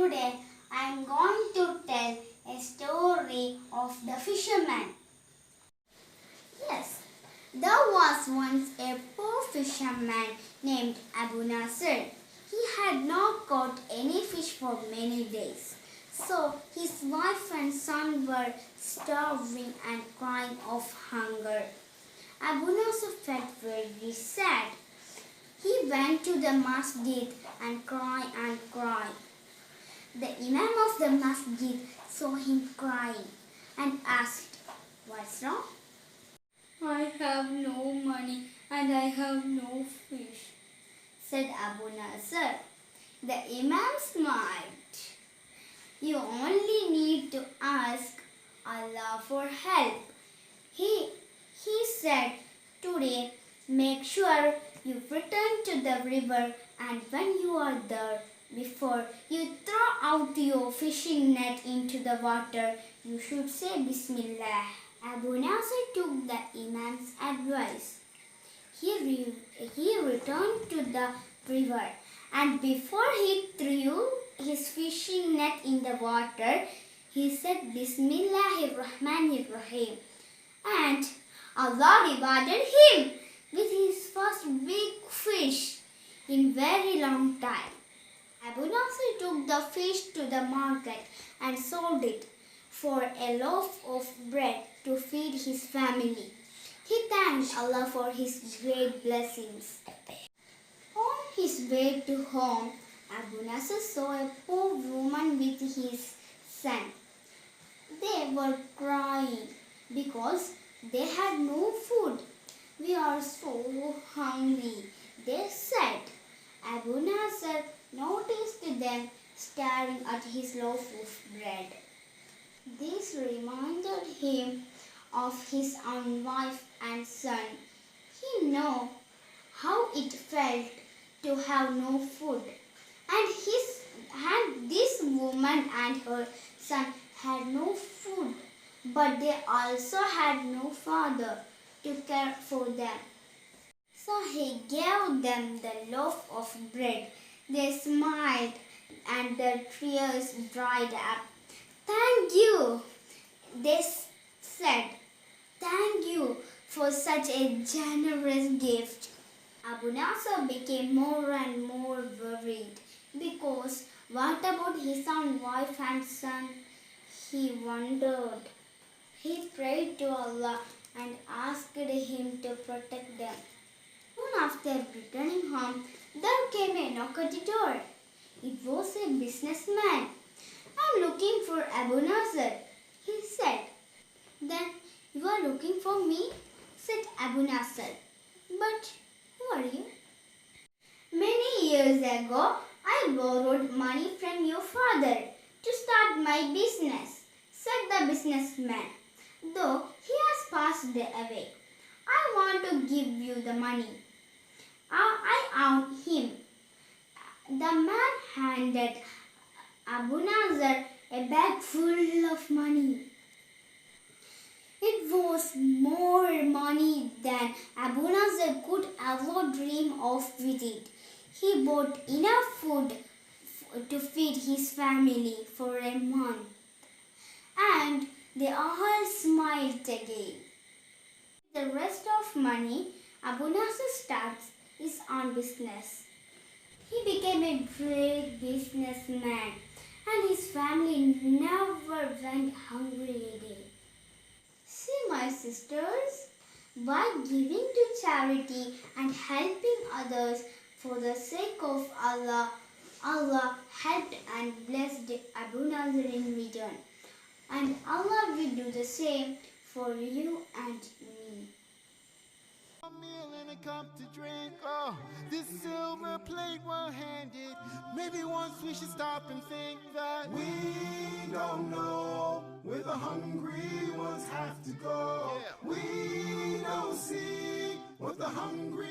Today I am going to tell a story of the fisherman. Yes, there was once a poor fisherman named Abu Nasr. He had not caught any fish for many days. So his wife and son were starving and crying of hunger. Abu Nasr felt very sad. He went to the masjid and cried and cried. The imam of the masjid saw him crying and asked, "What's wrong?" "I have no money and I have no fish," said Abu Nasr. The imam smiled. "You only need to ask Allah for help." He said, "Today, make sure you return to the river, and when you are there, before you throw out your fishing net into the water, you should say Bismillah." Abu Nasr took the Imam's advice. He returned to the river, and before he threw his fishing net in the water, he said Bismillahirrahmanirrahim, and Allah rewarded him with his first big fish in very long time. Abu Nasr took the fish to the market and sold it for a loaf of bread to feed his family. He thanked Allah for his great blessings. On his way to home, Abu Nasr saw a poor woman with his son. They were crying because they had no food. "We are so hungry," they said. Abu Nasr noticed them staring at his loaf of bread. This reminded him of his own wife and son. He knew how it felt to have no food, and this woman and her son had no food, but they also had no father to care for them. So he gave them the loaf of bread. They smiled and their tears dried up. "Thank you," they said. "Thank you for such a generous gift." Abu Nasr became more and more worried because what about his own wife and son? He wondered. He prayed to Allah and asked him to protect them. Soon after returning home, there came a knock at the door. It was a businessman. "I'm looking for Abu Nasr," he said. "Then you are looking for me?" said Abu Nasr. "But who are you?" "Many years ago, I borrowed money from your father to start my business," said the businessman. "Though he has passed away, I want to give you the money. I owe him." The man handed Abu Nasr a bag full of money. It was more money than Abu Nasr could ever dream of with it. He bought enough food to feed his family for a month, and they all smiled again. With the rest of money, Abu Nasr starts his own business. He became a great businessman, and his family never went hungry again. See, my sisters, by giving to charity and helping others for the sake of Allah, Allah helped and blessed Abu Nasr in return. And Allah will do the same for you and me. A meal and a cup to drink. Oh, this silver plate one-handed. Maybe once we should stop and think that we don't know where the hungry ones have to go. Yeah. We don't see what the hungry